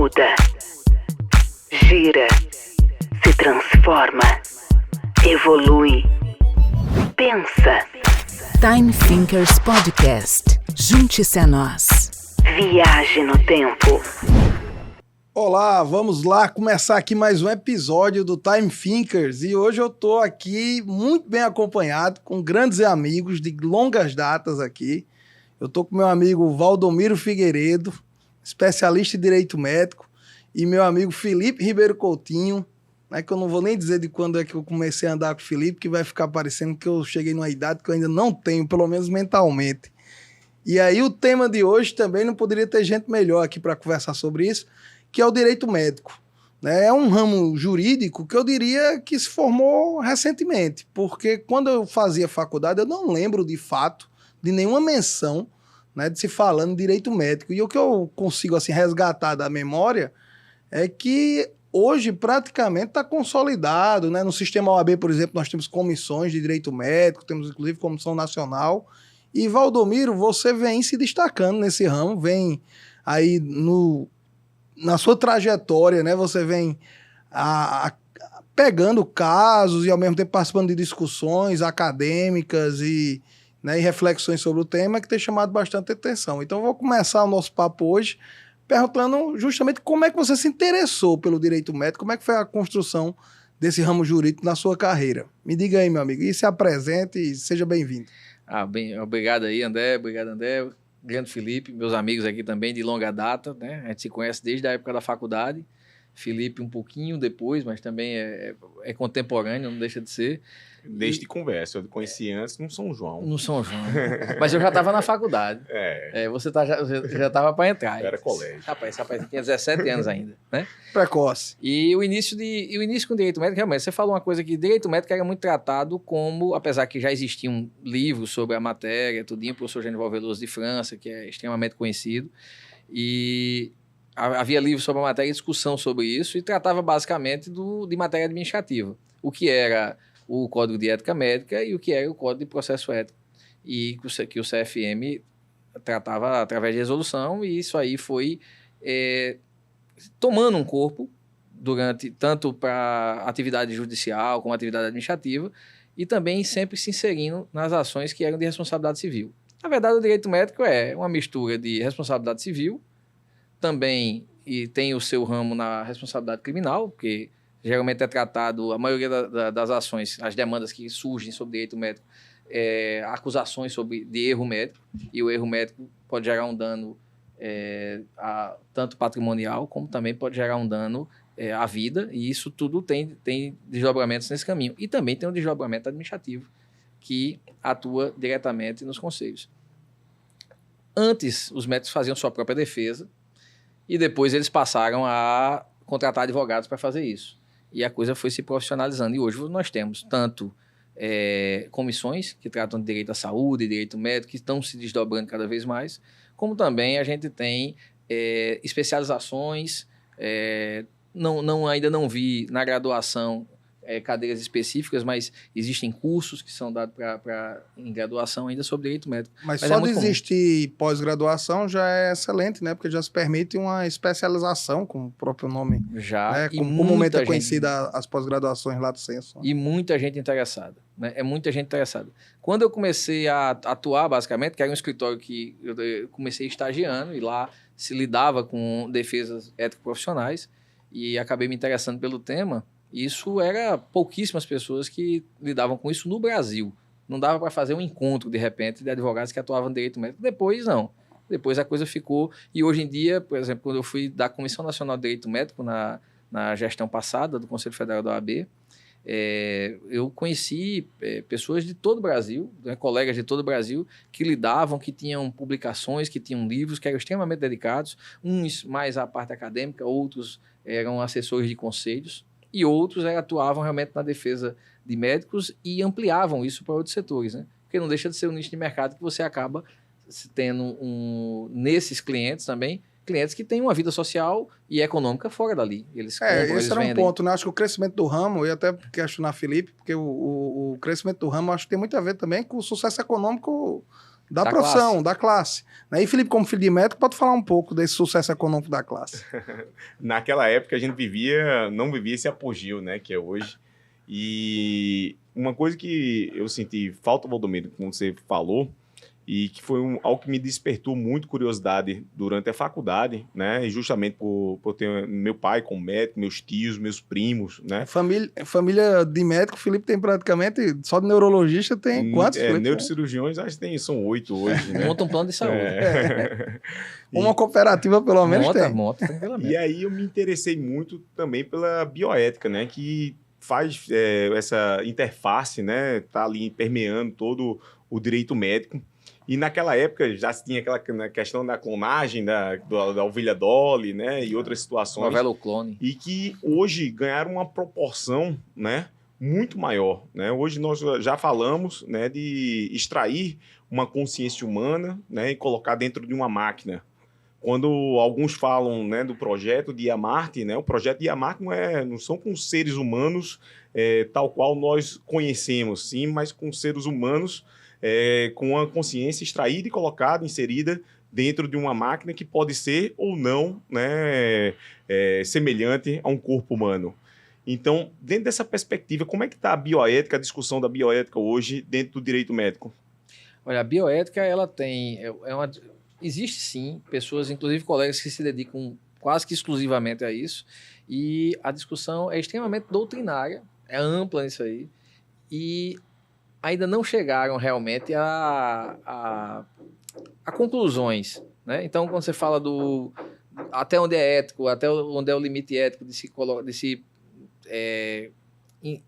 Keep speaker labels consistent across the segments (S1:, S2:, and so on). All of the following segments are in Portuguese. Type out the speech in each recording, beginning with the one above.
S1: muda, gira, se transforma, evolui, pensa.
S2: Time Thinkers Podcast. Junte-se a nós.
S1: Viaje no tempo.
S3: Olá, vamos lá começar aqui mais um episódio do Time Thinkers e hoje eu tô aqui muito bem acompanhado com grandes amigos de longas datas aqui. Eu tô com meu amigo Valdomiro Figueiredo, especialista em direito médico, e meu amigo Felipe Ribeiro Coutinho, né, que eu não vou nem dizer de quando é que eu comecei a andar com o Felipe, que vai ficar parecendo que eu cheguei numa idade que eu ainda não tenho, pelo menos mentalmente. E aí o tema de hoje também não poderia ter gente melhor aqui para conversar sobre isso, que é o direito médico. Né? É um ramo jurídico que eu diria que se formou recentemente, porque quando eu fazia faculdade eu não lembro de fato de nenhuma menção, né, de se falando em direito médico. E o que eu consigo assim, resgatar da memória é que hoje praticamente está consolidado. Né? No sistema OAB, por exemplo, nós temos comissões de direito médico, temos inclusive comissão nacional. E Valdomiro, você vem se destacando nesse ramo, vem aí na sua trajetória, né, você vem pegando casos e ao mesmo tempo participando de discussões acadêmicas e reflexões sobre o tema que tem chamado bastante atenção. Então eu vou começar o nosso papo hoje perguntando justamente como é que você se interessou pelo direito médico, como é que foi a construção desse ramo jurídico na sua carreira. Me diga aí, meu amigo, e se apresente e seja bem-vindo.
S4: Obrigado aí, André, grande Felipe, meus amigos aqui também de longa data, né? A gente se conhece desde a época da faculdade. Felipe um pouquinho depois, mas também é contemporâneo, não deixa de ser.
S5: Desde conversa, eu conheci antes no São João.
S4: No São João, mas eu já estava na faculdade. Você já estava para entrar.
S5: Era colégio.
S4: Rapaz tinha 17 anos ainda, né?
S3: Precoce.
S4: E o início com direito médico, realmente, você falou uma coisa que direito médico era muito tratado como, apesar que já existiam livros sobre a matéria, tudinho, o professor Genival Veloso de França, que é extremamente conhecido, e havia livros sobre a matéria e discussão sobre isso, e tratava basicamente de matéria administrativa, o que era o Código de Ética Médica e o que era o Código de Processo Ético, e que o CFM tratava através de resolução, e isso aí foi tomando um corpo tanto para atividade judicial como atividade administrativa, e também sempre se inserindo nas ações que eram de responsabilidade civil. Na verdade, o direito médico é uma mistura de responsabilidade civil, também e tem o seu ramo na responsabilidade criminal, porque geralmente é tratado, a maioria das ações, as demandas que surgem sobre direito médico, acusações de erro médico, e o erro médico pode gerar um dano tanto patrimonial, como também pode gerar um dano à vida, e isso tudo tem desdobramentos nesse caminho. E também tem um desdobramento administrativo, que atua diretamente nos conselhos. Antes, os médicos faziam sua própria defesa, e depois eles passaram a contratar advogados para fazer isso. E a coisa foi se profissionalizando. E hoje nós temos tanto comissões que tratam de direito à saúde, direito médico, que estão se desdobrando cada vez mais, como também a gente tem especializações. Ainda não vi na graduação cadeiras específicas, mas existem cursos que são dados em graduação ainda sobre direito médico.
S3: Mas só de existir pós-graduação já é excelente, né? Porque já se permite uma especialização, como o próprio nome.
S4: Já.
S3: Né? Comumente é conhecida as pós-graduações lá do Senso.
S4: E muita gente interessada. Né? É muita gente interessada. Quando eu comecei a atuar, basicamente, que era um escritório que eu comecei estagiando, e lá se lidava com defesas ético-profissionais, e acabei me interessando pelo tema. Isso era pouquíssimas pessoas que lidavam com isso no Brasil. Não dava para fazer um encontro, de repente, de advogados que atuavam no direito médico. Depois, não. Depois a coisa ficou... E hoje em dia, por exemplo, quando eu fui da Comissão Nacional de Direito Médico, na gestão passada do Conselho Federal da OAB, eu conheci pessoas de todo o Brasil, né, colegas de todo o Brasil, que lidavam, que tinham publicações, que tinham livros, que eram extremamente dedicados, uns mais à parte acadêmica, outros eram assessores de conselhos, e outros atuavam realmente na defesa de médicos e ampliavam isso para outros setores, né? Porque não deixa de ser um nicho de mercado que você acaba tendo nesses clientes também, clientes que têm uma vida social e econômica fora dali. Eles compram,
S3: esse era um ponto, né? Acho que o crescimento do ramo, eu ia até questionar Felipe, porque o crescimento do ramo acho que tem muito a ver também com o sucesso econômico Da profissão, da classe. Né? E Felipe, como filho de médico, pode falar um pouco desse sucesso econômico da classe.
S5: Naquela época a gente não vivia esse apogeu, né, que é hoje. E uma coisa que eu senti falta, Valdomiro, como você falou, e que foi algo que me despertou muito curiosidade durante a faculdade, né? E justamente por ter meu pai como médico, meus tios, meus primos, né?
S3: Família de médico, o Felipe tem praticamente, só de neurologista tem quantos?
S5: Neurocirurgiões, acho que são 8 hoje, né?
S4: Monta um plano de saúde.
S3: Uma cooperativa, pelo menos, tem.
S4: Monta, tranquilamente.
S5: E aí eu me interessei muito também pela bioética, né? Que faz essa interface, né? Tá ali permeando todo o direito médico. E naquela época já tinha aquela questão da clonagem da ovelha Dolly, né? E outras situações.
S4: Novela O Clone.
S5: E que hoje ganharam uma proporção, né? Muito maior, né? Hoje nós já falamos, né? De extrair uma consciência humana, né? E colocar dentro de uma máquina. Quando alguns falam, né, do projeto de Marte, né? O projeto de Marte não são com seres humanos tal qual nós conhecemos, sim, mas com seres humanos com a consciência extraída e colocada, inserida dentro de uma máquina que pode ser ou não, né, semelhante a um corpo humano. Então, dentro dessa perspectiva, como é que está a bioética, a discussão da bioética hoje dentro do direito médico?
S4: Olha, a bioética, ela tem... Existe, sim, pessoas, inclusive colegas, que se dedicam quase que exclusivamente a isso, e a discussão é extremamente doutrinária, é ampla nisso aí, e ainda não chegaram realmente a conclusões, né? Então, quando você fala até onde é ético, até onde é o limite ético de se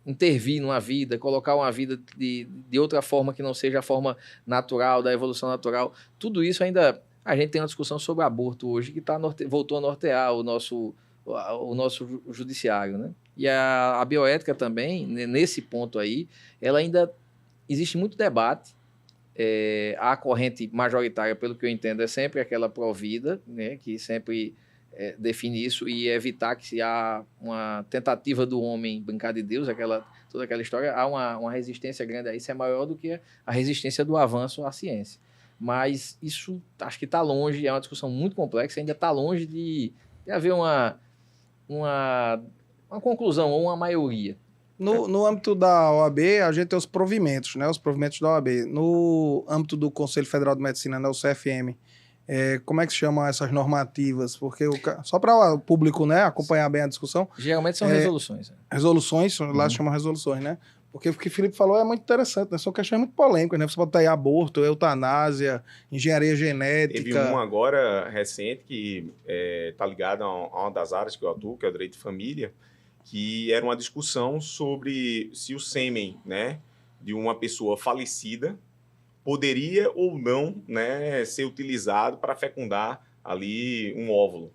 S4: intervir numa vida, colocar uma vida de outra forma que não seja a forma natural, da evolução natural, tudo isso ainda... A gente tem uma discussão sobre aborto hoje que voltou a nortear o nosso judiciário, né? E a bioética também, nesse ponto aí, ela ainda... Existe muito debate. A corrente majoritária, pelo que eu entendo, é sempre aquela pró-vida, né, que sempre define isso e evitar que se há uma tentativa do homem brincar de Deus, toda aquela história, há uma resistência grande a isso, é maior do que a resistência do avanço à ciência. Mas isso acho que está longe, é uma discussão muito complexa, ainda está longe de haver uma conclusão ou uma maioria.
S3: No âmbito da OAB, a gente tem os provimentos, né? Os provimentos da OAB. No âmbito do Conselho Federal de Medicina, né? O CFM, como é que se chamam essas normativas? Porque só para o público, né, acompanhar bem a discussão.
S4: Geralmente são resoluções.
S3: Resoluções, lá se chamam resoluções, né? Porque o que o Felipe falou é muito interessante, né? São questões muito polêmicas, né? Você pode ter aí aborto, eutanásia, engenharia genética.
S5: Teve uma agora recente que está ligada a uma das áreas que eu atuo, que é o direito de família, que era uma discussão sobre se o sêmen, né, de uma pessoa falecida poderia ou não, né, ser utilizado para fecundar ali um óvulo.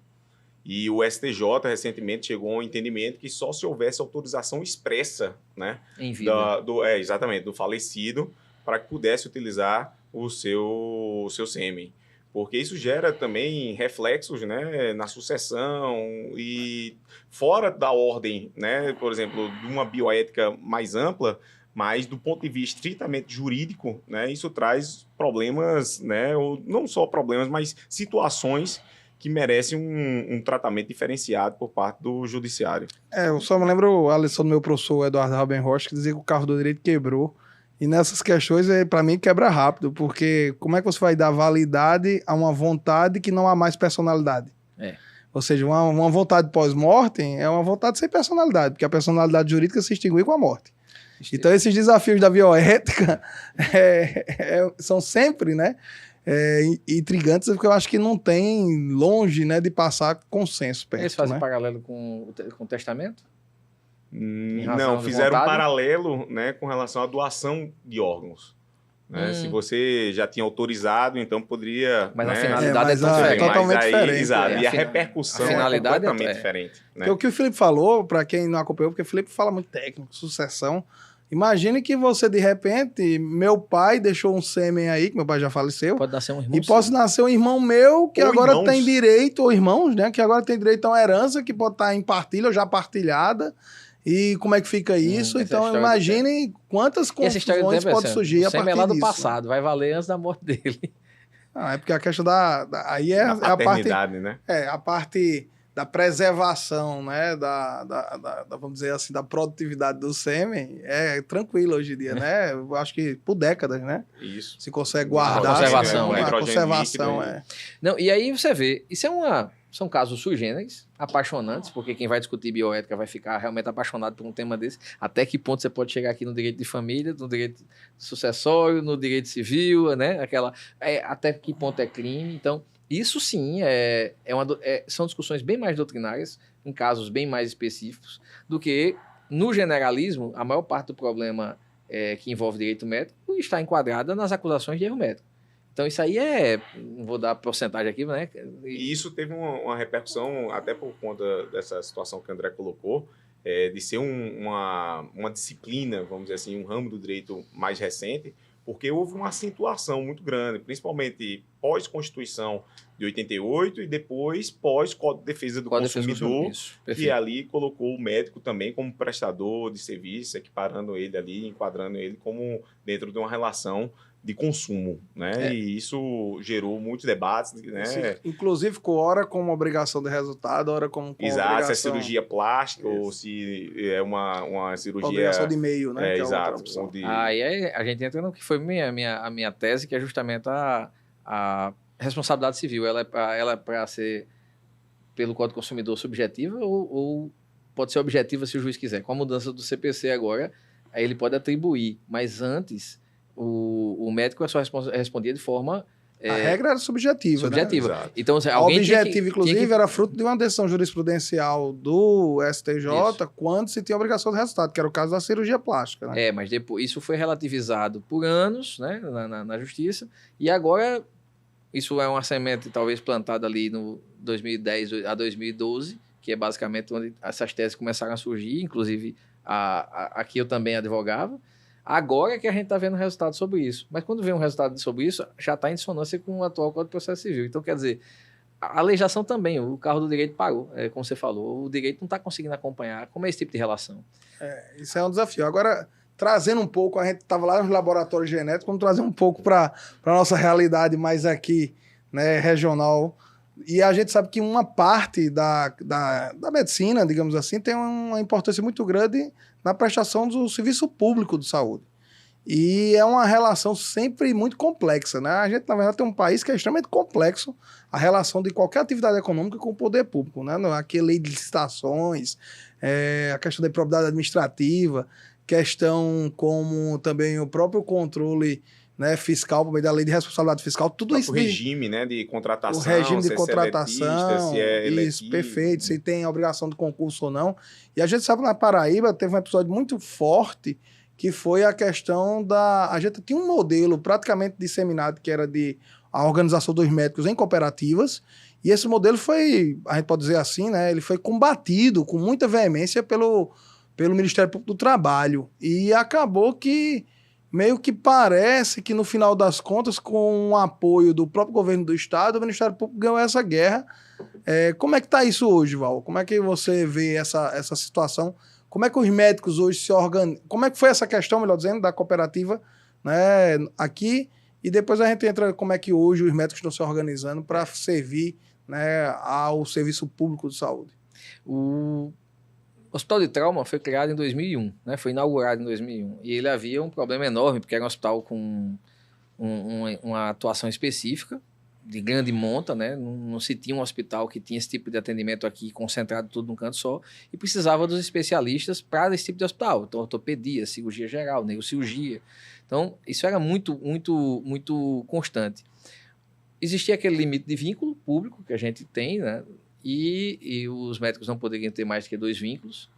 S5: E o STJ recentemente chegou ao entendimento que só se houvesse autorização expressa, né,
S4: em vida.
S5: Exatamente, do falecido, para que pudesse utilizar o seu sêmen. Porque isso gera também reflexos, né, na sucessão e fora da ordem, né, por exemplo, de uma bioética mais ampla, mas do ponto de vista estritamente jurídico, né, isso traz problemas, né, ou não só problemas, mas situações que merecem um tratamento diferenciado por parte do judiciário.
S3: Eu só me lembro a lição do meu professor Eduardo Rabenrosch, que dizia que o carro do direito quebrou. E nessas questões, para mim, quebra rápido, porque como é que você vai dar validade a uma vontade que não há mais personalidade? Ou seja, uma vontade pós-mortem é uma vontade sem personalidade, porque a personalidade jurídica se extingue com a morte. Então, esses desafios da bioética são sempre, né, intrigantes, porque eu acho que não tem longe, né, de passar consenso perto.
S4: Eles fazem,
S3: né,
S4: paralelo com o testamento?
S5: Não, fizeram um paralelo, né, com relação à doação de órgãos. Né? Se você já tinha autorizado, então poderia...
S4: Mas, né, a
S3: mas
S4: finalidade é
S3: totalmente diferente.
S5: Exato, e a repercussão
S4: é
S5: completamente diferente. Né?
S3: O que o Felipe falou, para quem não acompanhou, porque o Felipe fala muito técnico, sucessão. Imagine que você, de repente, meu pai deixou um sêmen aí, que meu pai já faleceu.
S4: Pode nascer um irmão.
S3: E pode nascer um irmão meu, que
S5: ou
S3: agora
S5: irmãos.
S3: tem direito, ou irmãos, né? Que agora tem direito a uma herança que pode estar em partilha ou já partilhada. E como é que fica isso?
S4: essa
S3: Então,
S4: história do
S3: imaginem quantas
S4: E essa história do
S3: confusões
S4: tempo é
S3: podem
S4: assim,
S3: surgir
S4: o
S3: a
S4: SEMI
S3: partir
S4: é lá do
S3: disso.
S4: passado, vai valer antes da morte dele.
S3: É porque a questão aí é
S5: Da
S3: a parte,
S5: paternidade, né?
S3: a parte da preservação, né, vamos dizer assim, da produtividade do sêmen é tranquila hoje em dia, né? Eu acho que por décadas, né?
S5: Isso.
S3: Se consegue guardar.
S4: conservação,
S3: a
S5: nitrogênio
S3: conservação,
S5: líquido
S3: é.
S4: Não, e aí você vê, são casos sui generis, apaixonantes, porque quem vai discutir bioética vai ficar realmente apaixonado por um tema desse. Até que ponto você pode chegar aqui no direito de família, no direito sucessório, no direito civil, né? Até que ponto é crime. Então, isso sim são discussões bem mais doutrinárias, em casos bem mais específicos, do que no generalismo, a maior parte do problema que envolve direito médico está enquadrada nas acusações de erro médico. Então, isso aí não vou dar porcentagem aqui, né?
S5: E isso teve uma repercussão, até por conta dessa situação que o André colocou, de ser uma disciplina, vamos dizer assim, um ramo do direito mais recente, porque houve uma acentuação muito grande, principalmente pós-Constituição de 88 e depois pós-Código de Defesa do Consumidor, que ali colocou o médico também como prestador de serviço, equiparando ele ali, enquadrando ele como dentro de uma relação de consumo, né? E isso gerou muitos debates, né?
S3: Sim, inclusive ficou hora como obrigação de resultado, hora como
S5: exato,
S3: obrigação...
S5: se é cirurgia plástica ou se é uma cirurgia...
S3: Obrigação de meio, né? Que
S5: exato.
S4: Aí a gente entra no que foi a minha tese, que é justamente a responsabilidade civil. Ela é para ser, pelo Código do Consumidor, subjetiva ou pode ser objetiva se o juiz quiser. Com a mudança do CPC agora, aí ele pode atribuir, mas antes... O médico é só respondia de forma...
S3: A regra era subjetiva. Né?
S4: Então,
S3: a objetiva, inclusive, era fruto de uma decisão jurisprudencial do STJ quando se tinha obrigação de resultado, que era o caso da cirurgia plástica. Né?
S4: Mas depois isso foi relativizado por anos, né, na justiça, e agora isso é uma semente talvez plantada ali no 2010 a 2012, que é basicamente onde essas teses começaram a surgir, inclusive aqui eu também advogava. Agora é que a gente está vendo o resultado sobre isso. Mas quando vem um resultado sobre isso, já está em dissonância com o atual Código de Processo Civil. Então, quer dizer, a legislação também, o carro do direito parou, como você falou. O direito não está conseguindo acompanhar como é esse tipo de relação.
S3: Isso é um desafio. Agora, trazendo um pouco, a gente estava lá nos laboratórios genéticos, vamos trazer um pouco para a nossa realidade mais aqui, né, regional. E a gente sabe que uma parte da medicina, digamos assim, tem uma importância muito grande na prestação do serviço público de saúde. E é uma relação sempre muito complexa, né? A gente, na verdade, tem um país que é extremamente complexo, a relação de qualquer atividade econômica com o poder público, né? Aqui, lei de licitações, a questão da improbidade administrativa, questão como também o próprio controle, né, fiscal, por meio da lei de responsabilidade fiscal, tudo isso.
S5: O regime, né, de contratação.
S3: O regime de
S5: contratação, se é eletivo.
S3: Isso, perfeito, se tem a obrigação de concurso ou não. E a gente sabe que na Paraíba teve um episódio muito forte, que foi a questão da... A gente tinha um modelo praticamente disseminado, que era a organização dos médicos em cooperativas, e esse modelo foi, a gente pode dizer assim, né, ele foi combatido com muita veemência pelo Ministério Público do Trabalho. E acabou que meio que parece que, no final das contas, com o apoio do próprio governo do Estado, o Ministério Público ganhou essa guerra. Como é que está isso hoje, Val? Como é que você vê essa situação? Como é que os médicos hoje se organizam? Como é que foi essa questão, melhor dizendo, da cooperativa, né, aqui? E depois a gente entra como é que hoje os médicos estão se organizando para servir, né, ao serviço público de saúde.
S4: O Hospital de Trauma foi criado em 2001, né? Foi inaugurado em 2001. E ele havia um problema enorme, porque era um hospital com uma atuação específica, de grande monta, né? Não se tinha um hospital que tinha esse tipo de atendimento aqui, concentrado tudo num canto só, e precisava dos especialistas para esse tipo de hospital. Então, ortopedia, cirurgia geral, neurocirurgia. Então, isso era muito, muito, muito constante. Existia aquele limite de vínculo público que a gente tem, né? E os médicos não poderiam ter mais que 2 vínculos,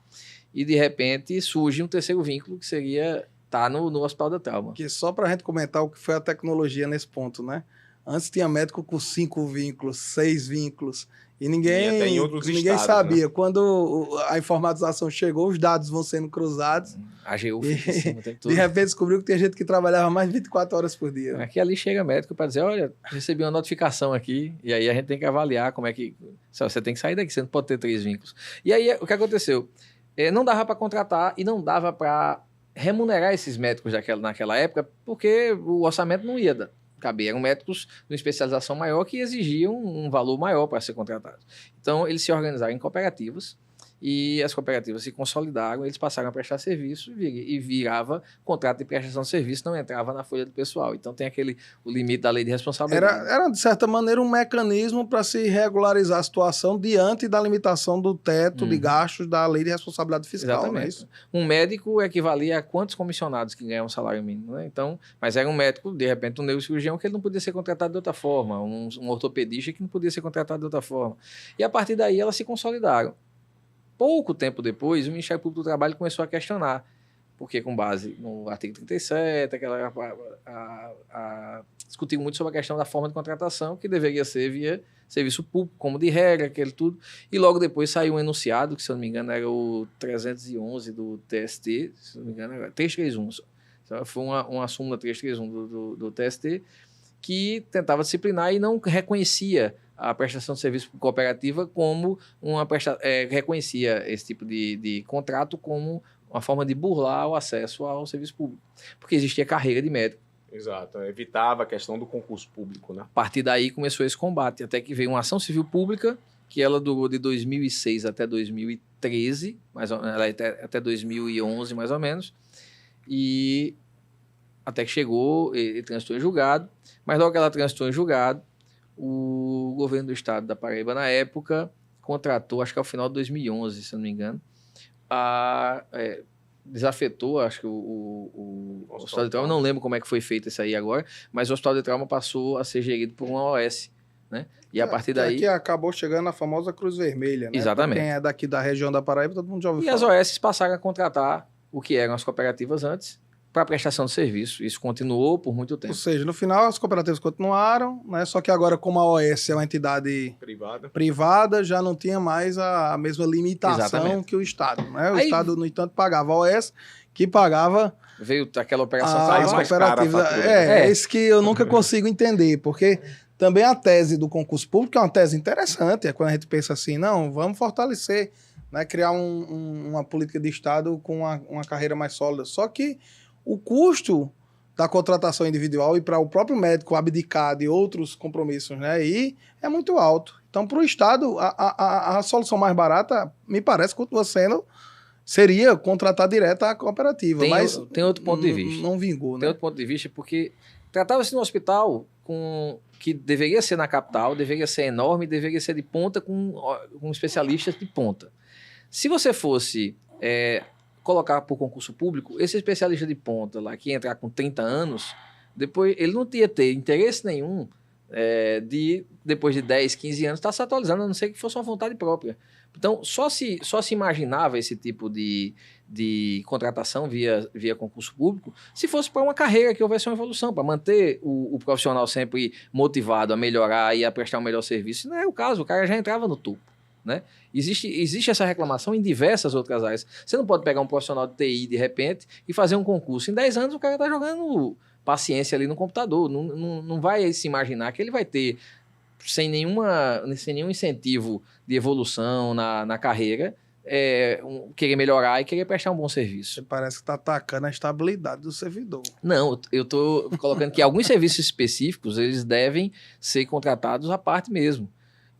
S4: e de repente surge um terceiro vínculo, que seria estar no Hospital da Trauma.
S3: Que só para a gente comentar o que foi a tecnologia nesse ponto, né? Antes tinha médico com 5 vínculos, 6 vínculos, e ninguém
S5: estados,
S3: sabia.
S5: Né?
S3: Quando a informatização chegou, os dados vão sendo cruzados.
S4: A AGU fica em cima, tem tudo.
S3: De repente descobriu que tem gente que trabalhava mais de 24 horas por dia.
S4: Aqui ali chega médico para dizer, olha, recebi uma notificação aqui, e aí a gente tem que avaliar como é que... Você tem que sair daqui, você não pode ter 3 vínculos. E aí, o que aconteceu? não dava para contratar e não dava para remunerar esses médicos naquela época, porque o orçamento não ia caber. Eram médicos de uma especialização maior que exigiam um valor maior para ser contratados. Então, eles se organizaram em cooperativas e as cooperativas se consolidaram, eles passaram a prestar serviço e virava contrato de prestação de serviço, não entrava na folha do pessoal. Então, tem o limite da lei de responsabilidade.
S3: Era, de certa maneira, um mecanismo para se regularizar a situação diante da limitação do teto de gastos da lei de responsabilidade fiscal.
S4: Exatamente.
S3: Não é isso?
S4: Um médico equivalia a quantos comissionados que ganham um salário mínimo, né? Então, mas era um médico, de repente, um neurocirurgião que ele não podia ser contratado de outra forma, um ortopedista que não podia ser contratado de outra forma. E a partir daí elas se consolidaram. Pouco tempo depois, o Ministério Público do Trabalho começou a questionar, porque com base no artigo 37, discutiu muito sobre a questão da forma de contratação, que deveria ser via serviço público, como de regra, aquele tudo. E logo depois saiu um enunciado, que se eu não me engano era o 311 do TST, se não me engano era 331. Então, foi uma súmula 331 do TST, que tentava disciplinar e não reconhecia a prestação de serviço cooperativa como reconhecia esse tipo de contrato como uma forma de burlar o acesso ao serviço público, porque existia carreira de médico.
S5: Exato, evitava a questão do concurso público, né?
S4: A partir daí começou esse combate, até que veio uma ação civil pública, que ela durou de 2006 até 2013, até 2011 mais ou menos, e até que chegou e transitou em julgado, mas logo que ela transitou em julgado, o governo do estado da Paraíba, na época, contratou, acho que ao final de 2011, se eu não me engano, desafetou, acho que o Hospital de Trauma, não lembro como é que foi feito isso aí agora, mas o Hospital de Trauma passou a ser gerido por uma OS, né? E a partir daí...
S3: Aqui acabou chegando a famosa Cruz Vermelha, né?
S4: Exatamente.
S3: Pra quem é daqui da região da Paraíba, todo mundo já ouviu falar.
S4: E as OS passaram a contratar o que eram as cooperativas antes, para prestação de serviço. Isso continuou por muito tempo.
S3: Ou seja, no final as cooperativas continuaram, né? Só que agora, como a OS é uma entidade privada, já não tinha mais a mesma limitação
S4: Exatamente.
S3: que o Estado, né? O
S4: Aí,
S3: Estado, no entanto, pagava a OS, que pagava
S4: veio aquela operação
S3: as
S5: mais cara a
S3: cooperativas.
S5: fatura.
S3: É isso que eu nunca consigo entender, porque também a tese do concurso público é uma tese interessante, é quando a gente pensa assim, não, vamos fortalecer, né? Criar uma política de Estado com uma carreira mais sólida. Só que o custo da contratação individual e para o próprio médico abdicar de outros compromissos, né, aí é muito alto. Então, para o Estado, a solução mais barata, me parece, continua sendo, seria contratar direto a cooperativa. Mas
S4: tem outro ponto de vista.
S3: Não vingou, né?
S4: Tem outro ponto de vista, porque tratava-se de um hospital que deveria ser na capital, deveria ser enorme, deveria ser de ponta, com especialistas de ponta. Se você fosse... colocar por concurso público, esse especialista de ponta lá, que ia entrar com 30 anos, depois ele não ia ter interesse nenhum depois de 10, 15 anos, estar se atualizando, a não ser que fosse uma vontade própria. Então, só se imaginava esse tipo de contratação via concurso público se fosse para uma carreira que houvesse uma evolução, para manter o profissional sempre motivado a melhorar e a prestar um melhor serviço. Não é o caso, o cara já entrava no topo. Né? Existe essa reclamação em diversas outras áreas. Você não pode pegar um profissional de TI de repente e fazer um concurso. Em 10 anos o cara está jogando paciência ali no computador. Não vai se imaginar que ele vai ter, sem nenhum incentivo de evolução na carreira, querer melhorar e querer prestar um bom serviço.
S3: Você parece que está atacando a estabilidade do servidor.
S4: Não, eu estou colocando que alguns serviços específicos eles devem ser contratados à parte mesmo.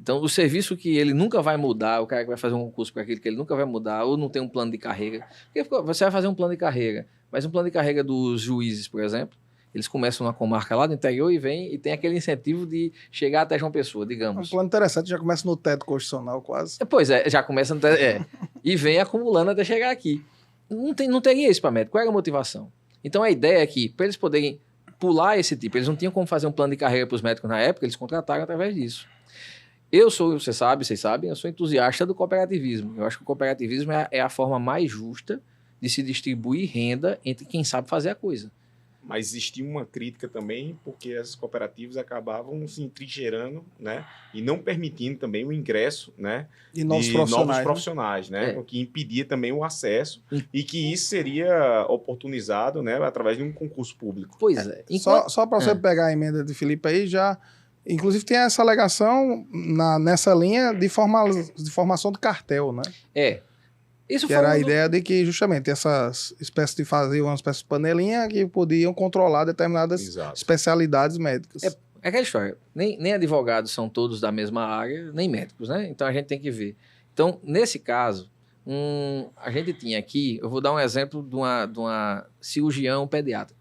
S4: Então, o serviço que ele nunca vai mudar, o cara que vai fazer um concurso para aquilo que ele nunca vai mudar, ou não tem um plano de carreira. Porque você vai fazer um plano de carreira, mas um plano de carreira dos juízes, por exemplo, eles começam numa comarca lá do interior e vêm e tem aquele incentivo de chegar até João Pessoa, digamos.
S3: Um plano interessante, já começa no teto constitucional quase.
S4: Pois é, já começa no teto, e vem acumulando até chegar aqui. Não teria isso para médico. Qual era a motivação? Então, a ideia é que, para eles poderem pular esse tipo, eles não tinham como fazer um plano de carreira para os médicos na época, eles contrataram através disso. Vocês sabem, eu sou entusiasta do cooperativismo. Eu acho que o cooperativismo é a forma mais justa de se distribuir renda entre quem sabe fazer a coisa.
S5: Mas existia uma crítica também, porque essas cooperativas acabavam se entrincheirando, né? E não permitindo também o ingresso, né?
S3: De novos profissionais,
S5: né? O que impedia também o acesso e que isso seria oportunizado, né? Através de um concurso público.
S4: Pois é.
S3: Só para você pegar a emenda de Felipe aí, já... Inclusive tem essa alegação nessa linha de formação de cartel, né?
S4: Isso
S3: Que
S4: foi
S3: era a
S4: um
S3: ideia de que, justamente, essas espécies de fazer uma espécie de panelinha que podiam controlar determinadas
S5: Exato.
S3: especialidades médicas.
S4: É aquela história, nem advogados são todos da mesma área, nem médicos, né? Então a gente tem que ver. Então, nesse caso, a gente tinha aqui, eu vou dar um exemplo de uma cirurgião pediatra.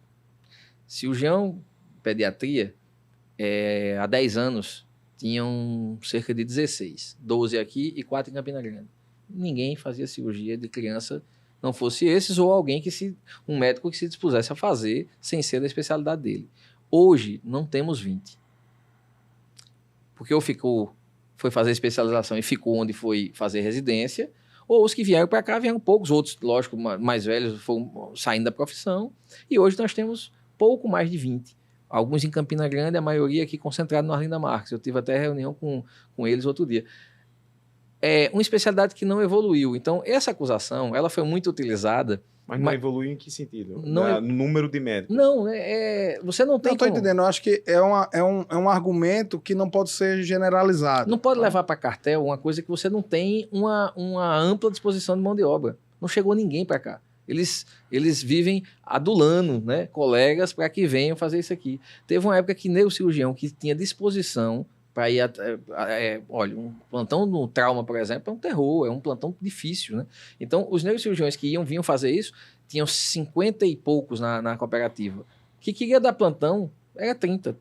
S4: Cirurgião pediatria, há 10 anos, tinham cerca de 16, 12 aqui e 4 em Campina Grande. Ninguém fazia cirurgia de criança, não fosse esses ou alguém um médico que se dispusesse a fazer sem ser da especialidade dele. Hoje, não temos 20. Porque ou foi fazer especialização e ficou onde foi fazer residência, ou os que vieram para cá vieram poucos, outros, lógico, mais velhos, foram saindo da profissão, e hoje nós temos pouco mais de 20. Alguns em Campina Grande, a maioria aqui concentrado no Arlinda Marques. Eu tive até reunião com eles outro dia. É uma especialidade que não evoluiu. Então, essa acusação, ela foi muito utilizada.
S5: Mas não evoluiu em que sentido?
S4: Não
S5: No número de médicos?
S4: Não, você não tem
S3: Não estou entendendo. Eu acho que é um argumento que não pode ser generalizado.
S4: Não pode levar para cartel uma coisa que você não tem uma ampla disposição de mão de obra. Não chegou ninguém para cá. Eles vivem adulando, né, colegas para que venham fazer isso aqui. Teve uma época que neurocirurgião que tinha disposição para ir... olha, um plantão no trauma, por exemplo, é um terror, é um plantão difícil, né? Então, os neurocirurgiões que vinham fazer isso, tinham 50 e poucos na cooperativa. Que queria dar plantão, era 30,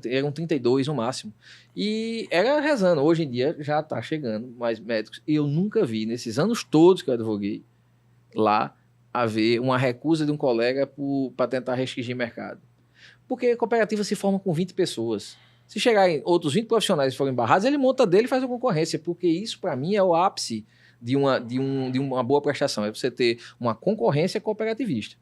S4: eram 32 no máximo. E era rezando. Hoje em dia já está chegando mais médicos. E eu nunca vi, nesses anos todos que eu advoguei, lá haver uma recusa de um colega para tentar restringir mercado. Porque a cooperativa se forma com 20 pessoas. Se chegarem outros 20 profissionais e forem barrados, ele monta dele e faz a concorrência, porque isso, para mim, é o ápice de uma boa prestação. É você ter uma concorrência cooperativista.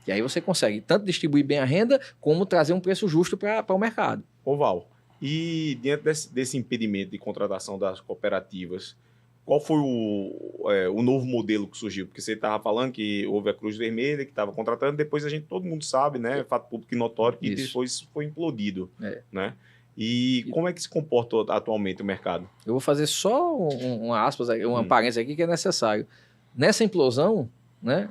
S4: E aí você consegue tanto distribuir bem a renda, como trazer um preço justo para o mercado.
S5: Ô Val, e diante desse impedimento de contratação das cooperativas, qual foi o novo modelo que surgiu? Porque você estava falando que houve a Cruz Vermelha, que estava contratando, depois todo mundo sabe, né? Fato público e notório, que depois foi implodido, né? E como é que se comporta atualmente o mercado?
S4: Eu vou fazer só uma aspas, uma parênteses aqui que é necessário. Nessa implosão, né,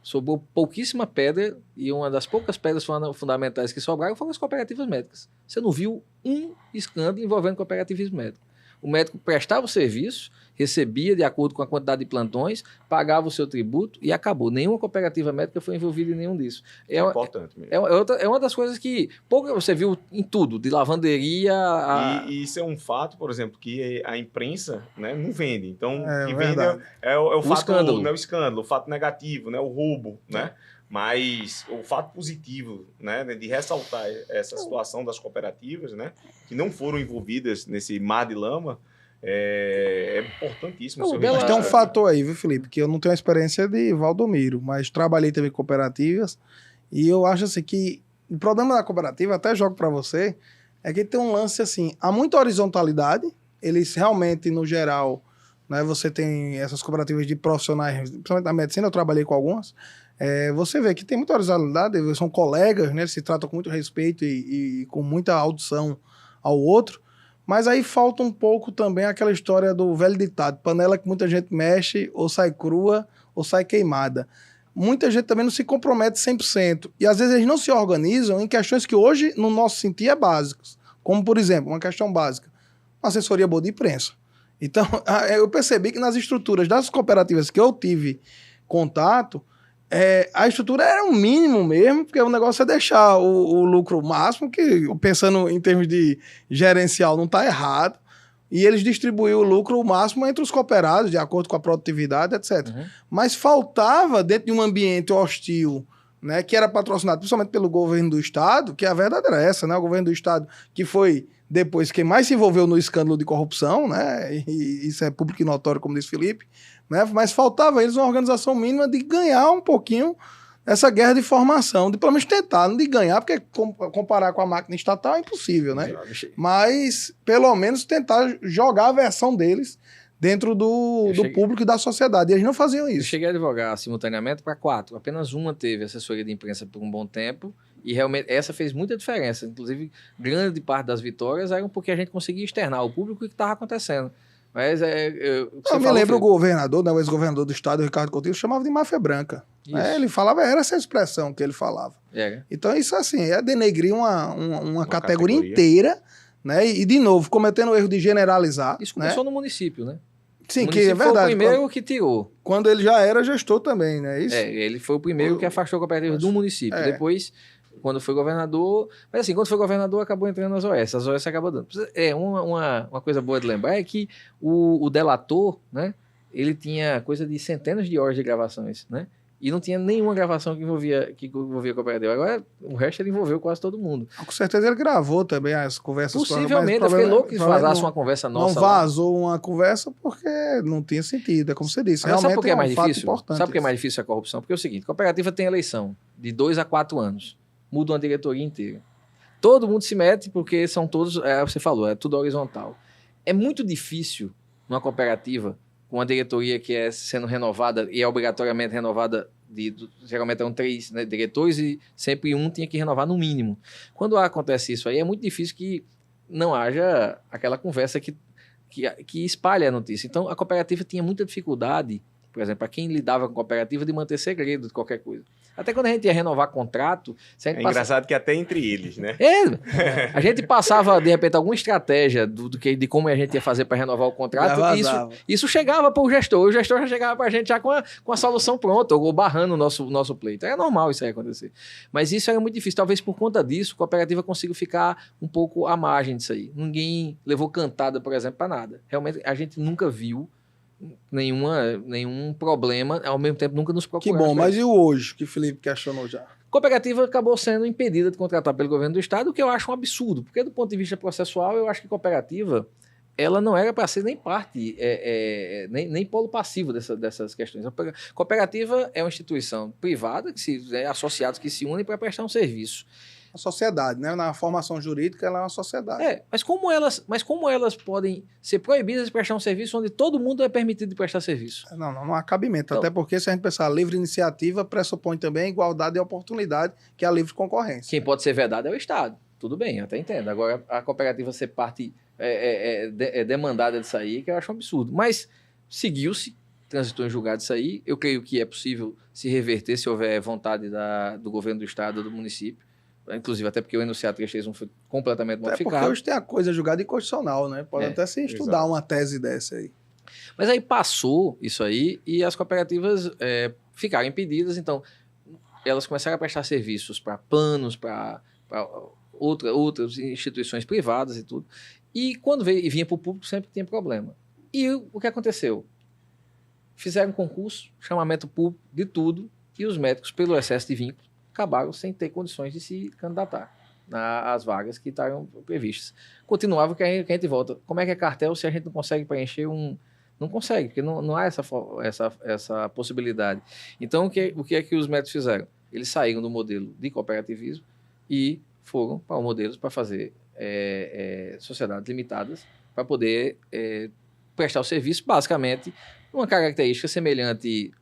S4: sobrou pouquíssima pedra, e uma das poucas pedras fundamentais que sobraram foram as cooperativas médicas. Você não viu um escândalo envolvendo cooperativismo médico. O médico prestava o serviço, recebia de acordo com a quantidade de plantões, pagava o seu tributo e acabou. Nenhuma cooperativa médica foi envolvida em nenhum disso.
S5: É importante mesmo.
S4: É uma das coisas que pouco você viu em tudo, de lavanderia
S5: E isso é um fato, por exemplo, que a imprensa, né, não vende. Então, o que
S3: verdade.
S5: vende é o fato,
S4: escândalo.
S5: Né, o escândalo, o fato negativo, né, o roubo, né? Mas o fato positivo, né, de ressaltar essa situação das cooperativas, né, que não foram envolvidas nesse mar de lama, é importantíssimo.
S3: Mas tem um fator aí, viu, Felipe, que eu não tenho a experiência de Valdomiro, mas trabalhei também em cooperativas, e eu acho assim que o problema da cooperativa, até jogo para você, é que tem um lance assim, há muita horizontalidade, eles realmente, no geral, né, você tem essas cooperativas de profissionais, principalmente da medicina, eu trabalhei com algumas, você vê que tem muita horizontalidade, eles são colegas, né, se tratam com muito respeito e com muita audição ao outro, mas aí falta um pouco também aquela história do velho ditado, panela que muita gente mexe, ou sai crua, ou sai queimada. Muita gente também não se compromete 100%, e às vezes eles não se organizam em questões que hoje, no nosso sentir, é básicas, como, por exemplo, uma questão básica, uma assessoria boa de imprensa. Então, eu percebi que nas estruturas das cooperativas que eu tive contato, a estrutura era o mínimo mesmo, porque o negócio é deixar o lucro máximo, que pensando em termos de gerencial não está errado, e eles distribuíam o lucro máximo entre os cooperados, de acordo com a produtividade, etc.
S4: Uhum.
S3: Mas faltava, dentro de um ambiente hostil, né, que era patrocinado principalmente pelo governo do Estado, que a verdade era essa, né, o governo do Estado, que foi depois quem mais se envolveu no escândalo de corrupção, né, e isso é público e notório, como disse Felipe, né, mas faltava a eles uma organização mínima de ganhar um pouquinho essa guerra de formação, de pelo menos tentar, não de ganhar, porque comparar com a máquina estatal é impossível, né, mas pelo menos tentar jogar a versão deles dentro do público e da sociedade. E eles não faziam isso.
S4: Eu cheguei a advogar simultaneamente para 4. Apenas uma teve assessoria de imprensa por um bom tempo. E realmente essa fez muita diferença. Inclusive, grande parte das vitórias eram porque a gente conseguia externar ao público o que estava acontecendo. Mas
S3: Eu me lembro o governador, né, o ex-governador do estado, o Ricardo Coutinho, chamava de máfia branca. Ele falava, era essa expressão que ele falava. Então isso assim, é denegrir uma categoria inteira, né? E de novo, cometendo o erro de generalizar.
S4: Isso começou no município, né?
S3: Sim, que é verdade.
S4: Foi o primeiro que tirou.
S3: Quando ele já era gestor também, né? Isso?
S4: Ele foi o primeiro que afastou a cooperativa do município. Depois, quando foi governador... Mas assim, quando foi governador, acabou entrando nas OS. As OS acabou dando. Uma coisa boa de lembrar é que o delator, né? Ele tinha coisa de centenas de horas de gravações, né? E não tinha nenhuma gravação que envolvia a cooperativa. Agora, o resto ele envolveu quase todo mundo.
S3: Com certeza ele gravou também as conversas.
S4: Possivelmente, eu fiquei louco que vazasse uma conversa nossa.
S3: Não vazou uma conversa porque não tinha sentido, é como você disse.
S4: Mas sabe por que é mais difícil?
S3: Importante.
S4: Sabe por que é mais difícil a corrupção? Porque é o seguinte, a cooperativa tem eleição de 2 a 4 anos. Muda uma diretoria inteira. Todo mundo se mete porque são todos, você falou, é tudo horizontal. É muito difícil numa cooperativa com uma diretoria que é sendo renovada e é obrigatoriamente renovada, geralmente eram 3, né, diretores e sempre um tinha que renovar no mínimo. Quando acontece isso aí, é muito difícil que não haja aquela conversa que espalha a notícia. Então, a cooperativa tinha muita dificuldade, por exemplo, para quem lidava com a cooperativa, de manter segredo de qualquer coisa. Até quando a gente ia renovar contrato...
S5: engraçado que até entre eles, né?
S4: A gente passava, de repente, alguma estratégia de como a gente ia fazer para renovar o contrato. Isso chegava para o gestor já chegava para a gente já com a solução pronta, ou barrando o nosso pleito. É normal isso aí acontecer. Mas isso era muito difícil. Talvez por conta disso, a cooperativa consiga ficar um pouco à margem disso aí. Ninguém levou cantada, por exemplo, para nada. Realmente, a gente nunca viu nenhum problema, ao mesmo tempo nunca nos procurou.
S3: Que bom, mas e o hoje, que o Felipe questionou já?
S4: A cooperativa acabou sendo impedida de contratar pelo governo do estado, o que eu acho um absurdo, porque do ponto de vista processual, eu acho que a cooperativa, ela não era para ser nem parte, nem polo passivo dessas questões. A cooperativa é uma instituição privada, associados que se unem para prestar um serviço.
S3: A sociedade, né? Na formação jurídica, ela é uma sociedade.
S4: Mas como elas podem ser proibidas de prestar um serviço onde todo mundo é permitido de prestar serviço?
S3: Não há cabimento. Então, até porque, se a gente pensar, livre iniciativa pressupõe também igualdade de oportunidade, que é a livre concorrência.
S4: Quem pode ser vedado é o Estado. Tudo bem, eu até entendo. Agora, a cooperativa ser parte demandada disso aí, que eu acho um absurdo. Mas seguiu-se, transitou em julgado isso aí. Eu creio que é possível se reverter se houver vontade do governo do Estado ou do município. Inclusive, até porque o enunciado 331 foi completamente modificado.
S3: Porque hoje tem a coisa julgada inconstitucional, né? Pode até se estudar uma tese dessa aí.
S4: Mas aí passou isso aí e as cooperativas ficaram impedidas, então elas começaram a prestar serviços para planos, para outras instituições privadas e tudo. E quando vinha para o público, sempre tinha problema. E o que aconteceu? Fizeram um concurso, chamamento público de tudo, e os médicos, pelo excesso de vínculo, acabaram sem ter condições de se candidatar às vagas que estavam previstas. Continuava que a gente volta. Como é que é cartel se a gente não consegue preencher Não consegue, porque não há essa possibilidade. Então, o que é que os médicos fizeram? Eles saíram do modelo de cooperativismo e foram para modelos para fazer sociedades limitadas para poder prestar o serviço, basicamente, uma característica semelhante.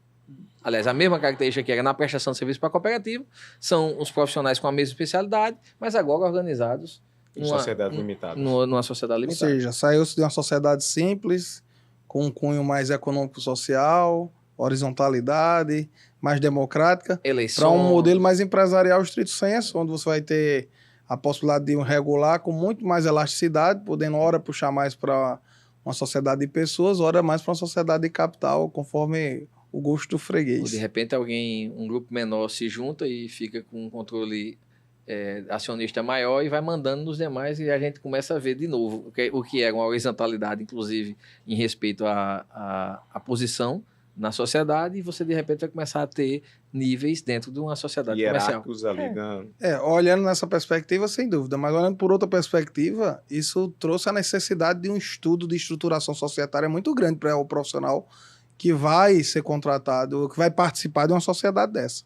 S4: Aliás, a mesma característica que era na prestação de serviço para a cooperativa, são os profissionais com a mesma especialidade, mas agora organizados
S5: numa sociedade limitada.
S4: Numa sociedade limitada.
S3: Ou seja, saiu-se de uma sociedade simples, com um cunho mais econômico-social, horizontalidade, mais democrática, para um modelo mais empresarial estrito senso, onde você vai ter a possibilidade de regular com muito mais elasticidade, podendo ora puxar mais para uma sociedade de pessoas, ora mais para uma sociedade de capital, conforme o gosto do freguês.
S4: Ou de repente um grupo menor se junta e fica com um controle acionista maior e vai mandando nos demais e a gente começa a ver de novo o que é uma horizontalidade, inclusive, em respeito à posição na sociedade, e você de repente vai começar a ter níveis dentro de uma sociedade comercial.
S5: Ali
S3: olhando nessa perspectiva, sem dúvida, mas olhando por outra perspectiva, isso trouxe a necessidade de um estudo de estruturação societária muito grande para o profissional que vai ser contratado, que vai participar de uma sociedade dessa.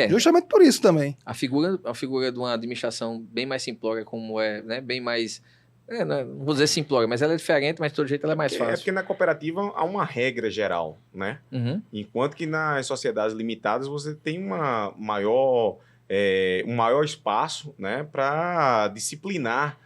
S3: Justamente por isso também.
S4: A figura de uma administração bem mais simplória, como né, bem mais... não vou dizer simplória, mas ela é diferente, mas de todo jeito ela é mais fácil.
S5: Porque na cooperativa há uma regra geral, né?
S4: Uhum.
S5: Enquanto que nas sociedades limitadas você tem um maior espaço, né, para disciplinar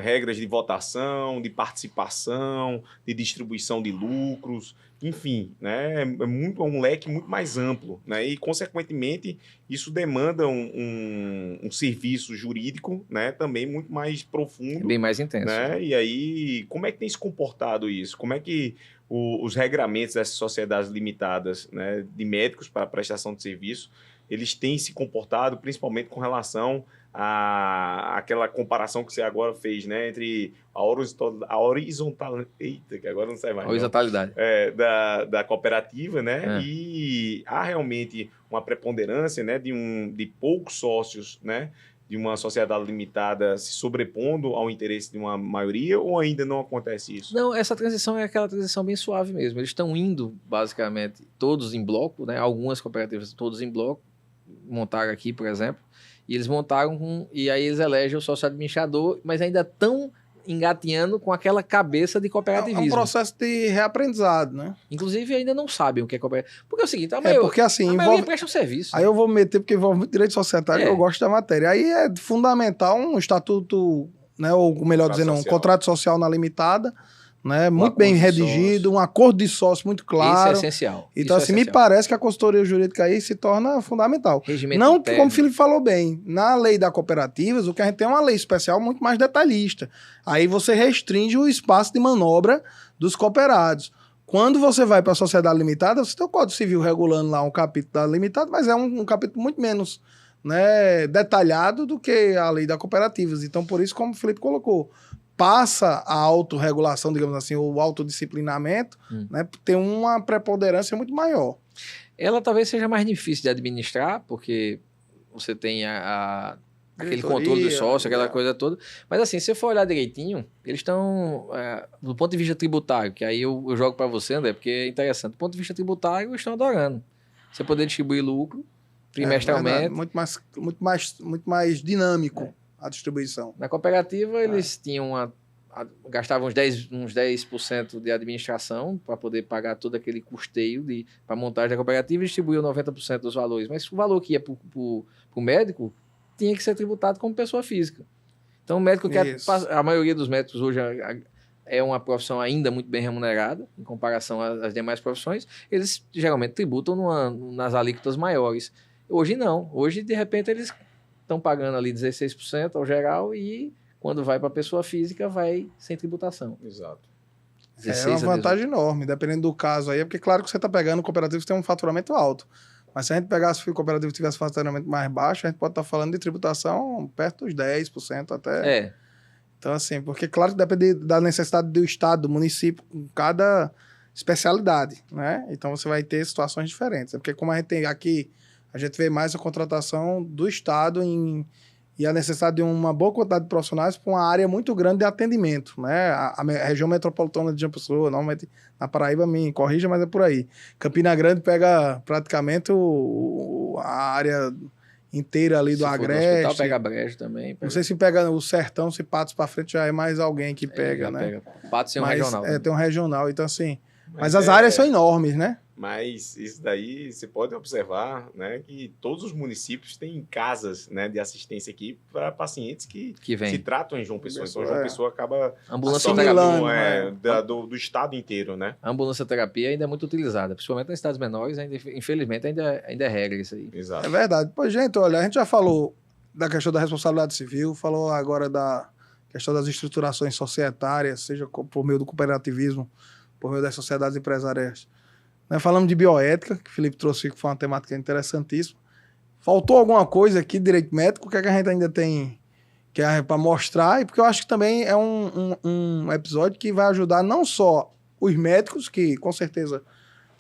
S5: regras de votação, de participação, de distribuição de lucros, enfim, né? É um leque muito mais amplo, né? E, consequentemente, isso demanda um serviço jurídico, né? Também muito mais profundo.
S4: Bem mais intenso.
S5: Né? E aí, como é que tem se comportado isso? Como é que os regramentos dessas sociedades limitadas, né, de médicos para prestação de serviço, eles têm se comportado, principalmente com relação àquela comparação que você agora fez, né, entre a horizontal, eita, que agora não sai mais.
S4: A horizontalidade.
S5: Da cooperativa, né? E há realmente uma preponderância, né, de poucos sócios, né, de uma sociedade limitada se sobrepondo ao interesse de uma maioria, ou ainda não acontece isso?
S4: Não, essa transição é aquela transição bem suave mesmo. Eles estão indo, basicamente, todos em bloco, né? Algumas cooperativas todos em bloco, montaram aqui, por exemplo, e eles montaram, e aí eles elegem o sócio administrador, mas ainda estão engatinhando com aquela cabeça de cooperativismo.
S3: É um processo de reaprendizado, né?
S4: Inclusive, ainda não sabem o que é cooperativismo. Porque é o seguinte, a maioria,
S3: porque assim,
S4: presta um serviço.
S3: Aí eu vou me meter, porque envolve muito direito societário, eu gosto da matéria. Aí é fundamental um estatuto, né, ou melhor dizendo, um contrato social na limitada, né, muito bem redigido, um acordo de sócio muito claro.
S4: Isso é essencial.
S3: Então, assim, me parece que a consultoria jurídica aí se torna fundamental.
S4: Regimento
S3: não,
S4: interno.
S3: Como o Felipe falou bem, na lei da cooperativas, o que a gente tem é uma lei especial muito mais detalhista. Aí você restringe o espaço de manobra dos cooperados. Quando você vai para a sociedade limitada, você tem o Código Civil regulando lá um capítulo da limitada, mas é um capítulo muito menos, né, detalhado do que a lei da cooperativas. Então, por isso, como o Felipe colocou, passa a autorregulação, digamos assim, o autodisciplinamento, né, tem uma preponderância muito maior.
S4: Ela talvez seja mais difícil de administrar, porque você tem aquele controle do sócio, aquela coisa toda. Mas assim, se você for olhar direitinho, eles estão, do ponto de vista tributário, que aí eu jogo para você, André, porque é interessante. Do ponto de vista tributário, eles estão adorando. Você poder distribuir lucro trimestralmente.
S3: Muito mais dinâmico. A distribuição.
S4: Na cooperativa, eles tinham gastavam uns 10% de administração para poder pagar todo aquele custeio para montagem da cooperativa e distribuíam 90% dos valores. Mas o valor que ia para o médico tinha que ser tributado como pessoa física. Então, o médico a maioria dos médicos hoje é uma profissão ainda muito bem remunerada, em comparação às demais profissões. Eles geralmente tributam nas alíquotas maiores. Hoje não. Hoje, de repente, eles estão pagando ali 16% ao geral e quando vai para a pessoa física vai sem tributação.
S5: Exato.
S3: É uma vantagem enorme, dependendo do caso aí, porque claro que você está pegando cooperativo que tem um faturamento alto, mas se a gente pegasse o cooperativo que tivesse faturamento mais baixo, a gente pode estar falando de tributação perto dos 10% até. Então assim, porque claro que depende da necessidade do estado, do município, com cada especialidade, né? Então você vai ter situações diferentes, porque como a gente tem aqui, a gente vê mais a contratação do Estado e a necessidade de uma boa quantidade de profissionais para uma área muito grande de atendimento, né? A região metropolitana de João Pessoa, normalmente na Paraíba, me corrija, mas é por aí. Campina Grande pega praticamente a área inteira ali do Agreste.
S4: Hospital pega Brejo também.
S3: Não sei se pega o Sertão, se Patos para frente já é mais alguém que pega, né?
S4: Patos tem um regional.
S3: Tem um regional, então assim... Mas as áreas são enormes, né?
S5: Mas isso daí você pode observar, né, que todos os municípios têm casas, né, de assistência aqui para pacientes que se tratam em João Pessoa. Então, João Pessoa acaba do estado inteiro, né?
S4: A ambulância terapia ainda é muito utilizada, principalmente em cidades menores, infelizmente ainda é regra isso aí.
S5: Exato.
S3: É verdade. Pois, gente, olha, a gente já falou da questão da responsabilidade civil, falou agora da questão das estruturações societárias, seja por meio do cooperativismo, por meio das sociedades empresariais. Falamos de bioética, que o Felipe trouxe, que foi uma temática interessantíssima. Faltou alguma coisa aqui, direito médico, que a gente ainda tem que é para mostrar, e porque eu acho que também é um episódio que vai ajudar não só os médicos, que com certeza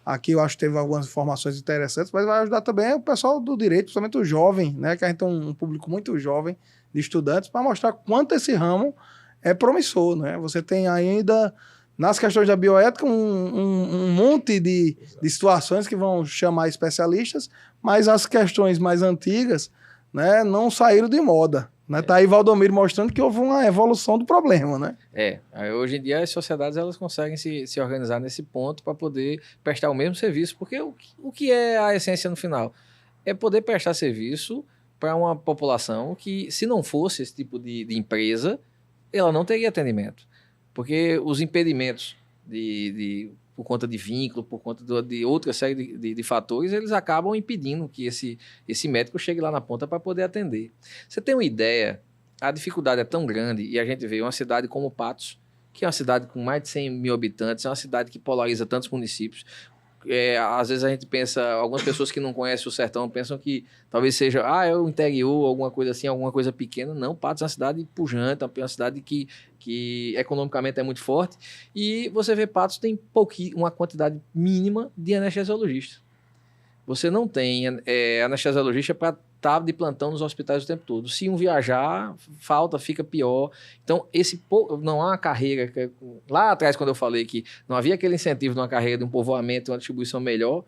S3: aqui eu acho que teve algumas informações interessantes, mas vai ajudar também o pessoal do direito, principalmente o jovem, né, que a gente tem um público muito jovem de estudantes, para mostrar quanto esse ramo é promissor, né? Você tem ainda... Nas questões da bioética, um monte de situações que vão chamar especialistas, mas as questões mais antigas, né, não saíram de moda. Né? Tá aí Valdomiro mostrando que houve uma evolução do problema, né?
S4: Hoje em dia as sociedades elas conseguem se organizar nesse ponto para poder prestar o mesmo serviço, porque o que é a essência no final? É poder prestar serviço para uma população que, se não fosse esse tipo de empresa, ela não teria atendimento. Porque os impedimentos por conta de vínculo, por conta de outra série de fatores, eles acabam impedindo que esse médico chegue lá na ponta para poder atender. Você tem uma ideia, a dificuldade é tão grande, e a gente vê uma cidade como Patos, que é uma cidade com mais de 100 mil habitantes, é uma cidade que polariza tantos municípios. Às vezes a gente pensa, algumas pessoas que não conhecem o sertão pensam que talvez seja, é o interior, alguma coisa assim, alguma coisa pequena. Não, Patos é uma cidade pujante, é uma cidade que economicamente é muito forte. E você vê, Patos tem uma quantidade mínima de anestesiologistas. Você não tem anestesiologista para estar de plantão nos hospitais o tempo todo. Se um viajar, fica pior. Então, não há uma carreira... Lá atrás, quando eu falei que não havia aquele incentivo de uma carreira de um povoamento, uma distribuição melhor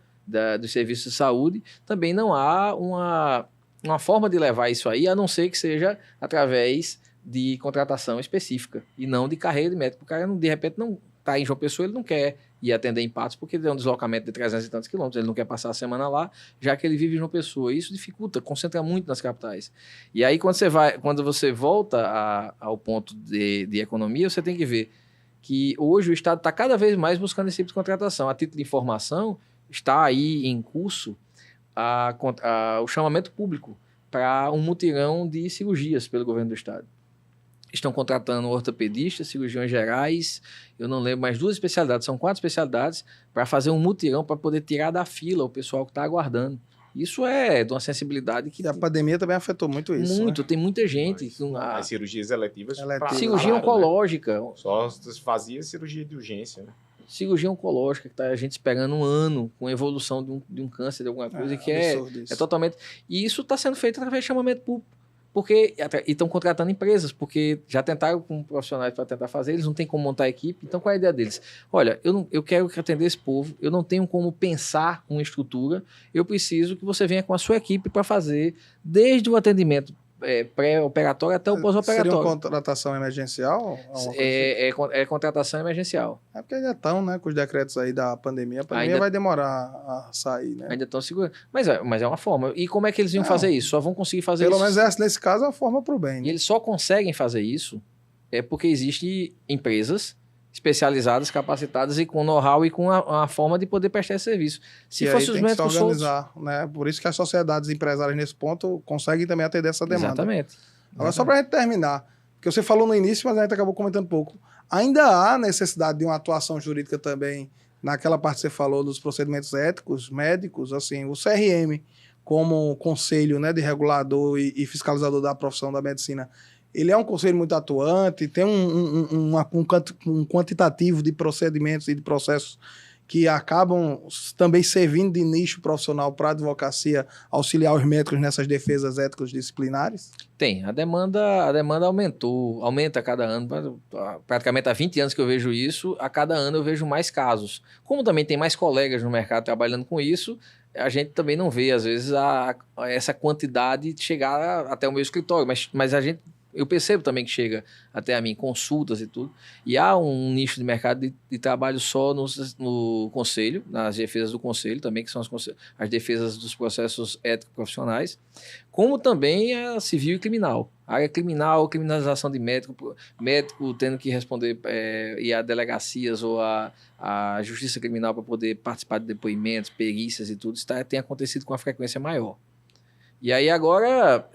S4: dos serviços de saúde, também não há uma forma de levar isso aí, a não ser que seja através de contratação específica e não de carreira de médico. O cara, de repente, não está em João Pessoa, ele não quer ir atender em Patos porque ele tem um deslocamento de 300 e tantos quilômetros, ele não quer passar a semana lá, já que ele vive em João Pessoa. Isso dificulta, concentra muito nas capitais. E aí, quando você volta ao ponto de economia, você tem que ver que hoje o Estado está cada vez mais buscando esse tipo de contratação. A título de informação, está aí em curso o chamamento público para um mutirão de cirurgias pelo governo do Estado. Estão contratando ortopedistas, cirurgiões gerais, eu não lembro, mais 2 especialidades, são 4 especialidades, para fazer um mutirão para poder tirar da fila o pessoal que está aguardando. Isso é de uma sensibilidade que...
S3: E a pandemia também afetou muito isso.
S4: Muito, né? Tem muita gente.
S5: As cirurgias eletivas.
S4: Cirurgia oncológica.
S5: Né? Só fazia cirurgia de urgência, né?
S4: Cirurgia oncológica, que está a gente esperando um ano com a evolução de um câncer, de alguma coisa, que é totalmente... E isso está sendo feito através de chamamento público. E estão contratando empresas, porque já tentaram com profissionais para tentar fazer, eles não têm como montar a equipe. Então, qual é a ideia deles? Olha, eu quero atender esse povo, eu não tenho como pensar uma estrutura, eu preciso que você venha com a sua equipe para fazer desde o atendimento pré-operatório até o pós-operatório.
S3: Seria uma contratação emergencial?
S4: É contratação emergencial.
S3: É porque ainda estão, né, com os decretos aí da pandemia. A pandemia vai demorar a sair, né?
S4: Ainda estão segurando. Mas é uma forma. E como é que eles iam fazer isso? Só vão conseguir fazer
S3: Pelo
S4: isso...
S3: menos nesse caso é uma forma para o bem. Né?
S4: E eles só conseguem fazer isso porque existem empresas especializadas, capacitadas e com know-how e com a forma de poder prestar esse serviço. Se fosse os médicos soltos...
S3: né? Por isso que as sociedades empresárias nesse ponto conseguem também atender essa demanda.
S4: Exatamente.
S3: Agora, só para a gente terminar, porque você falou no início, mas a gente acabou comentando pouco, ainda há necessidade de uma atuação jurídica também naquela parte que você falou dos procedimentos éticos, médicos, assim, o CRM, como conselho, né, de regulador e fiscalizador da profissão da medicina, ele é um conselho muito atuante, tem um quantitativo de procedimentos e de processos que acabam também servindo de nicho profissional para a advocacia auxiliar os médicos nessas defesas éticas disciplinares?
S4: Tem. A demanda aumenta a cada ano. Praticamente há 20 anos que eu vejo isso, a cada ano eu vejo mais casos. Como também tem mais colegas no mercado trabalhando com isso, a gente também não vê, às vezes, essa quantidade chegar até o meu escritório, mas eu percebo também que chega até a mim consultas e tudo. E há um nicho de mercado de trabalho só no conselho, nas defesas do conselho também, que são as defesas dos processos éticos profissionais, como também a civil e criminal. A área criminal, criminalização de médico tendo que responder e a delegacias ou a justiça criminal para poder participar de depoimentos, perícias e tudo, isso tem acontecido com uma frequência maior. E aí agora...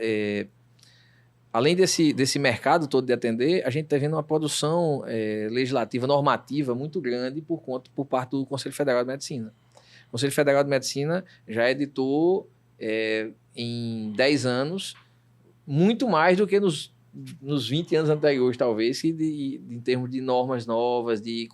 S4: Além desse mercado todo de atender, a gente está vendo uma produção legislativa, normativa muito grande por parte do Conselho Federal de Medicina. O Conselho Federal de Medicina já editou, em 10 anos, muito mais do que nos 20 anos anteriores, talvez, em termos de normas novas, de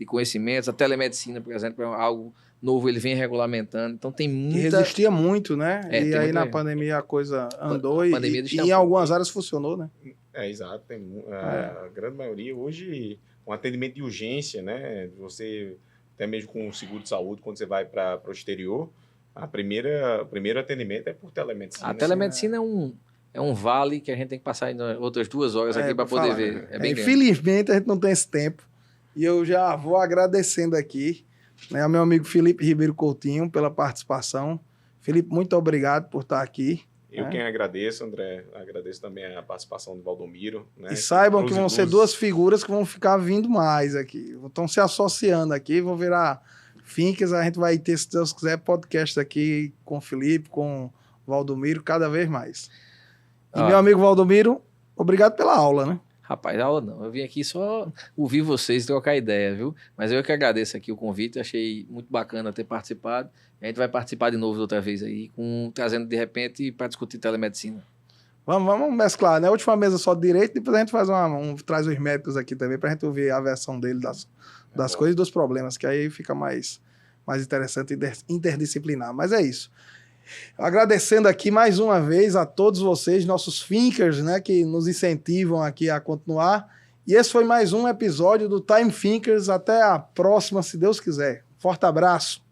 S4: conhecimentos. A telemedicina, por exemplo, é algo novo, ele vem regulamentando. Então tem muita... Que
S3: resistia muito, né? E aí na pandemia a coisa andou e em algumas áreas funcionou, né?
S5: Exato. A grande maioria hoje, um atendimento de urgência, né? Você, até mesmo com o seguro de saúde, quando você vai para o exterior, o primeiro atendimento é por telemedicina.
S4: A telemedicina é um vale que a gente tem que passar ainda outras 2 horas aqui para poder ver. É bem
S3: infelizmente, a gente não tem esse tempo. E eu já vou agradecendo aqui, né, ao meu amigo Felipe Ribeiro Coutinho pela participação. Felipe, muito obrigado por estar aqui.
S5: Eu quem agradeço, André, agradeço também a participação do Valdomiro. Né?
S3: E saibam que vão ser duas figuras que vão ficar vindo mais aqui. Estão se associando aqui, vão virar Thinkers. A gente vai ter, se Deus quiser, podcast aqui com o Felipe, com o Valdomiro, cada vez mais. E meu amigo Valdomiro, obrigado pela aula, né?
S4: Rapaz, aula não. Eu vim aqui só ouvir vocês e trocar ideia, viu? Mas eu que agradeço aqui o convite, achei muito bacana ter participado. A gente vai participar de novo outra vez aí, trazendo de repente para discutir telemedicina.
S3: Vamos mesclar, né? A última mesa só de direito, depois a gente faz traz os médicos aqui também pra gente ouvir a versão dele das coisas e dos problemas, que aí fica mais interessante interdisciplinar. Mas é isso. Agradecendo aqui mais uma vez a todos vocês, nossos thinkers, né, que nos incentivam aqui a continuar. E esse foi mais um episódio do Time Thinkers. Até a próxima, se Deus quiser. Forte abraço.